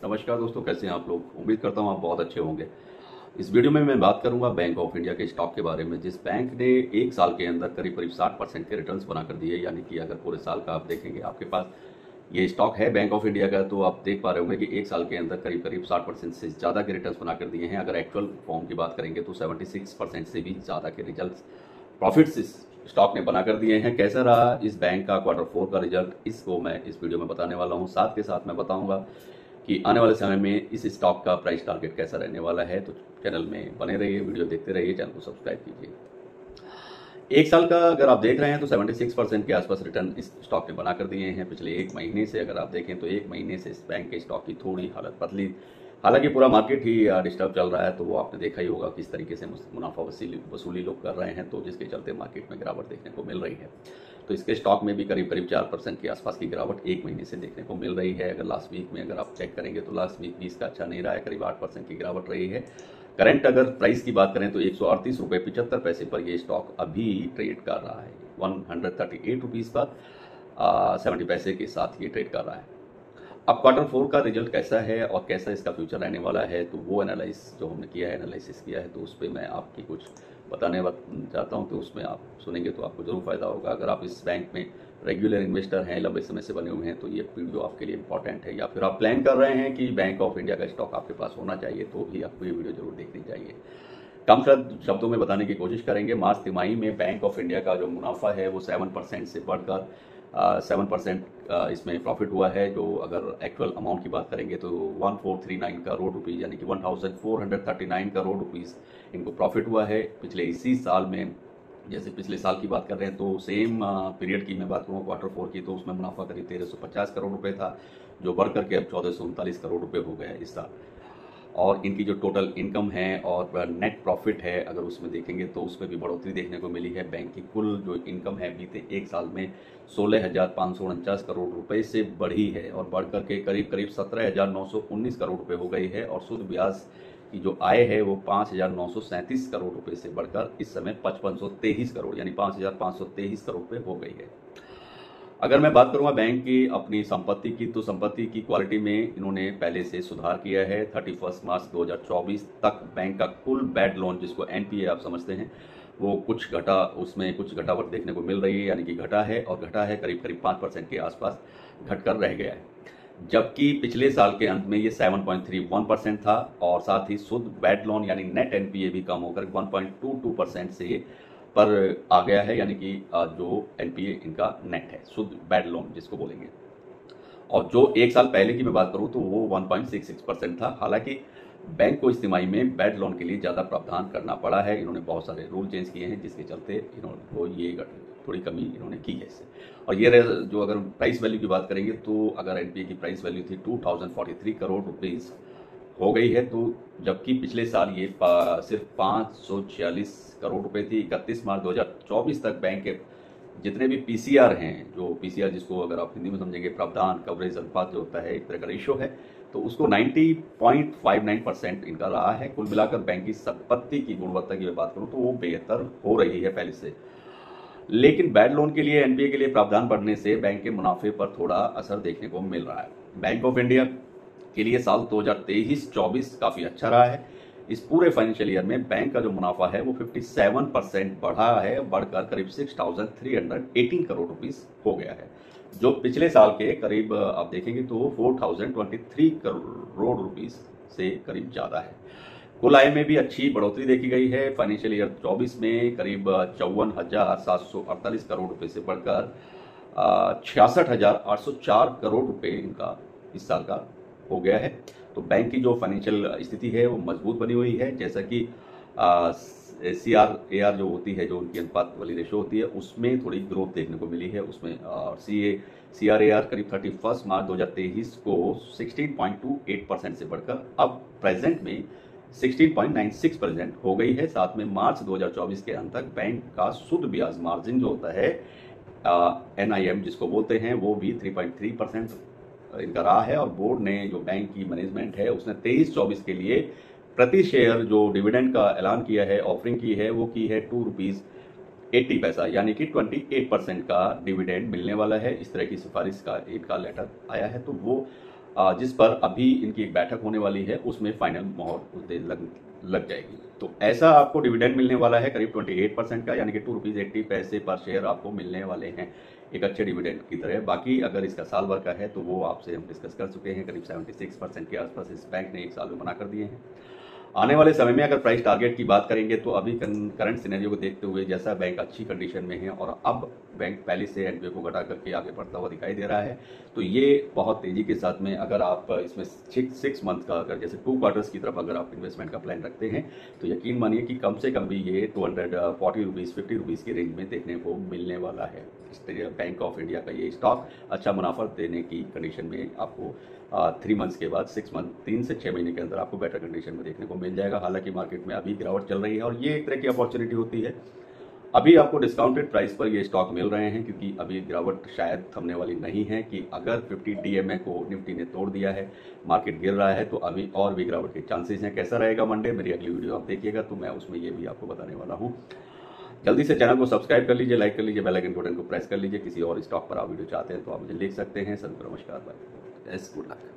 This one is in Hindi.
नमस्कार दोस्तों, कैसे हैं आप लोग। उम्मीद करता हूं आप बहुत अच्छे होंगे। इस वीडियो में मैं बात करूंगा बैंक ऑफ इंडिया के स्टॉक के बारे में, जिस बैंक ने एक साल के अंदर करीब करीब 60% के रिटर्न्स बना कर दिए। यानी कि अगर पूरे साल का आप देखेंगे, आपके पास ये स्टॉक है बैंक ऑफ इंडिया का, तो आप देख पा रहे होंगे कि एक साल के अंदर करीब करीब 60% से ज़्यादा के रिटर्न्स बना कर दिए हैं। अगर एक्चुअल फॉर्म की बात करेंगे तो 76% से भी ज़्यादा के रिजल्ट प्रॉफिट्स इस स्टॉक ने बना कर दिए हैं। कैसा रहा इस बैंक का Q4 का रिजल्ट, इसको मैं इस वीडियो में बताने वाला हूँ। साथ के साथ मैं बताऊंगा कि आने वाले समय में इस स्टॉक का प्राइस टारगेट कैसा रहने वाला है। तो चैनल में बने रहिए, वीडियो देखते रहिए, चैनल को सब्सक्राइब कीजिए। एक साल का अगर आप देख रहे हैं तो 76% के आसपास रिटर्न इस स्टॉक ने बना कर दिए हैं। पिछले एक महीने से अगर आप देखें तो एक महीने से इस बैंक के स्टॉक की थोड़ी हालत बदली। हालांकि पूरा मार्केट ही डिस्टर्ब चल रहा है, तो वो आपने देखा ही होगा किस तरीके से मुनाफा वसूली लोग कर रहे हैं, तो जिसके चलते मार्केट में गिरावट देखने को मिल रही है। तो इसके स्टॉक में भी करीब करीब 4% के आसपास की गिरावट एक महीने से देखने को मिल रही है। अगर लास्ट वीक में अगर आप चेक करेंगे तो लास्ट वीक भी इसका अच्छा नहीं रहा है, करीब 8% की गिरावट रही है। करंट अगर प्राइस की बात करें तो 138 रुपये 75 पैसे पर ये स्टॉक अभी ट्रेड कर रहा है। 138 रुपीज़ पर 70 पैसे के साथ ये ट्रेड कर रहा है। अब Q4 का रिजल्ट कैसा है और कैसा इसका फ्यूचर रहने वाला है, तो वो एनालिसिस जो हमने किया है, एनालिसिस किया है, तो उस पर मैं आपकी कुछ बताने चाहता हूँ। तो उसमें आप सुनेंगे तो आपको जरूर फायदा होगा। अगर आप इस बैंक में रेगुलर इन्वेस्टर हैं, लंबे समय से बने हुए हैं, तो ये वीडियो आपके लिए इंपॉर्टेंट है। या फिर आप प्लान कर रहे हैं कि बैंक ऑफ इंडिया का स्टॉक आपके पास होना चाहिए, तो भी आपको ये वीडियो जरूर देखनी चाहिए। कम शब्दों में बताने की कोशिश करेंगे। मार्च तिमाही में बैंक ऑफ इंडिया का जो मुनाफा है वो 7% से बढ़कर 7% इसमें प्रॉफिट हुआ है। जो अगर एक्चुअल अमाउंट की बात करेंगे तो 1439 करोड़ रुपीज़, यानी कि 1439 करोड़ रुपीज़ इनको प्रॉफिट हुआ है पिछले इसी साल में। जैसे पिछले साल की बात कर रहे हैं तो सेम पीरियड की मैं बात करूँ Q4 की, तो उसमें मुनाफा करीब 1350 करोड़ रुपए था, जो बढ़ करके अब 1439 करोड़ रुपए हो गया है इस साल। और इनकी जो टोटल इनकम है और नेट प्रॉफिट है, अगर उसमें देखेंगे तो उसमें भी बढ़ोतरी देखने को मिली है। बैंक की कुल जो इनकम है बीते एक साल में 16,549 करोड़ रुपए से बढ़ी है और बढ़ करके करीब करीब 17,919 करोड़ रुपए हो गई है। और शुद्ध ब्याज की जो आय है वो 5,937 करोड़ रुपए से बढ़कर इस समय 5,523 करोड़, यानी 5,523 करोड़ रुपए हो गई है। अगर मैं बात करूंगा बैंक की अपनी संपत्ति की, तो संपत्ति की क्वालिटी में इन्होंने पहले से सुधार किया है। 31 मार्च 2024 तक बैंक का कुल बैड लोन, जिसको एनपीए आप समझते हैं, वो कुछ घटा, उसमें कुछ घटावट देखने को मिल रही है। यानी कि घटा है, और घटा है करीब करीब 5% के आसपास घटकर रह गया है। जबकि पिछले साल के अंत में ये 7.31% था, और साथ ही शुद्ध बैड लोन यानी नेट एनपीए भी कम होकर 1.22% से पर आ गया है। यानी कि जो एनपीए इनका नेट है, शुद्ध बैड लोन जिसको बोलेंगे। और जो एक साल पहले की मैं बात करूं तो वो 1.66% था। हालांकि बैंक को इस तिमाही में बैड लोन के लिए ज़्यादा प्रावधान करना पड़ा है। इन्होंने बहुत सारे रूल चेंज किए हैं, जिसके चलते इन्होंने ये थोड़ी कमी इन्होंने की है इससे। और ये जो अगर प्राइस वैल्यू की बात करेंगे तो अगर एनपीए की प्राइस वैल्यू थी 2043 करोड़ रुपीज़ हो गई है, तो जबकि पिछले साल ये सिर्फ 546 करोड़ रुपए थी। 31 मार्च 2024 तक बैंक के जितने भी पीसीआर हैं, जो पीसीआर जिसको अगर आप हिंदी में समझेंगे प्रावधान कवरेज अनुपात जो होता है, एक तरह का रेशियो है, तो उसको 90.59% इनका रहा है। कुल मिलाकर बैंक की संपत्ति की गुणवत्ता की मैं बात करूं तो वो बेहतर हो रही है पहले से। लेकिन बैड लोन के लिए, एनपीए के लिए प्रावधान बढ़ने से बैंक के मुनाफे पर थोड़ा असर देखने को मिल रहा है। बैंक ऑफ इंडिया के लिए साल 2023-24 काफी अच्छा रहा है। इस पूरे फाइनेंशियल ईयर में बैंक का जो मुनाफा है वो 57% बढ़ा है, बढ़कर करीब 6,318 करोड़ रुपीस हो गया है, जो पिछले साल के करीब आप देखेंगे तो 4,023 करोड़ रुपीस से करीब ज्यादा है। कुल आय में भी अच्छी बढ़ोतरी देखी गई है। फाइनेंशियल ईयर 24 में करीब 54,748 करोड़ रुपए से बढ़कर 66,804 करोड़ रुपए इनका इस साल का हो गया है। तो बैंक की जो फाइनेंशियल स्थिति है वो मजबूत बनी हुई है। जैसा कि CRAR जो होती है, जो उनकी अनुपात वाली रेशो होती है, उसमें थोड़ी ग्रोथ देखने को मिली है। उसमें CRAR करीब 31 मार्च 2023 को 16.28% से बढ़कर अब प्रेजेंट में 16.96% हो गई है। साथ में मार्च 2024 के अंत तक बैंक का शुद्ध ब्याज मार्जिन जो होता है, NIM जिसको बोलते हैं, वो भी 3.3% इनका रहा है। और बोर्ड ने, जो बैंक की मैनेजमेंट है, उसने 23-24 के लिए प्रति शेयर जो डिविडेंड का ऐलान किया है, ऑफरिंग की है, वो की है 2.80 रुपीज, यानी कि 28% का डिविडेंड मिलने वाला है। इस तरह की सिफारिश का इनका लेटर आया है। तो वो जिस पर अभी इनकी एक बैठक होने वाली है, उसमें फाइनल मोहर उस दिन लग जाएगी। तो ऐसा आपको डिविडेंड मिलने वाला है करीब 28% का, यानी कि ₹2.80 पर शेयर आपको मिलने वाले हैं एक अच्छे डिविडेंड की तरह। बाकी अगर इसका साल भर का है तो वो आपसे हम डिस्कस कर चुके हैं, करीब 76% के आसपास इस बैंक ने एक साल में बना कर दिए हैं। आने वाले समय में अगर प्राइस टारगेट की बात करेंगे तो अभी करंट सिनेरियो को देखते हुए जैसा बैंक अच्छी कंडीशन में है और अब बैंक पहले से एनपीए को घटा करके आगे बढ़ता हुआ दिखाई दे रहा है, तो ये बहुत तेजी के साथ में अगर आप इसमें 6 मंथ का अगर जैसे 2 क्वार्टर्स की तरफ अगर आप इन्वेस्टमेंट का प्लान रखते हैं तो यकीन मानिए कि कम से कम भी ये 240 रुपीज़ 50 रुपीज़ की रेंज में देखने को मिलने वाला है। बैंक ऑफ इंडिया का ये स्टॉक अच्छा मुनाफा देने की कंडीशन में आपको 3 मंथ्स के बाद 6 मंथ 3 से 6 महीने के अंदर आपको बेटर कंडीशन में देखने को मिल जाएगा। हालांकि मार्केट में अभी गिरावट चल रही है और ये एक तरह की अपॉर्चुनिटी होती है। अभी आपको डिस्काउंटेड प्राइस पर ये स्टॉक मिल रहे हैं क्योंकि अभी गिरावट शायद थमने वाली नहीं है कि अगर 50 डीएमए को निफ्टी ने तोड़ दिया है, मार्केट गिर रहा है, तो अभी और भी गिरावट के चांसेस हैं। कैसा रहेगा मंडे, मेरी अगली वीडियो आप देखिएगा तो मैं उसमें ये भी आपको बताने वाला हूँ। जल्दी से चैनल को सब्सक्राइब कर लीजिए, लाइक कर लीजिए, बेल आइकन बटन को प्रेस कर लीजिए। किसी और स्टॉक पर आप वीडियो चाहते हैं तो आप मुझे लिख सकते हैं। सभी को नमस्कार, बाय, गुड लक।